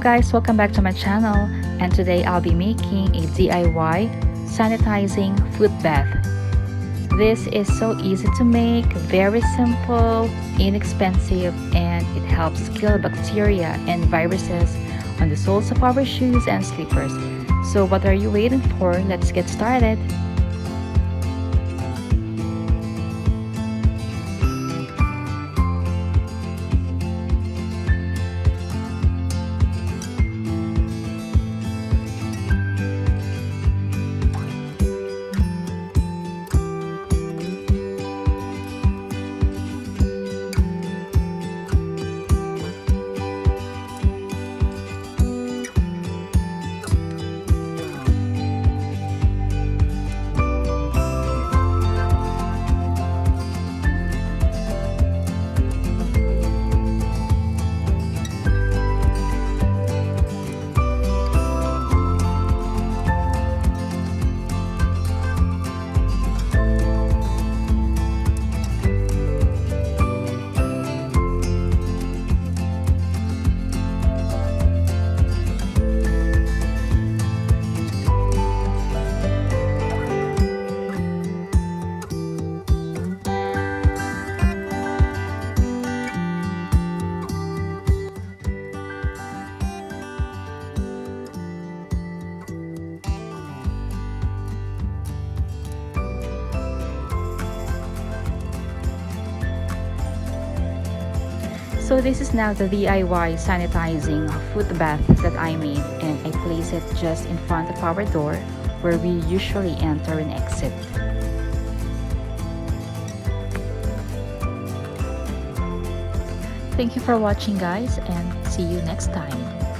guys, welcome back to my channel, and today I'll be making a DIY sanitizing foot bath. This is so easy to make, very simple, inexpensive, and it helps kill bacteria and viruses on the soles of our shoes and slippers. So what are you waiting for? Let's get started. So this is now the DIY sanitizing foot bath that I made, and I place it just in front of our door where we usually enter and exit. Thank you for watching, guys, and see you next time.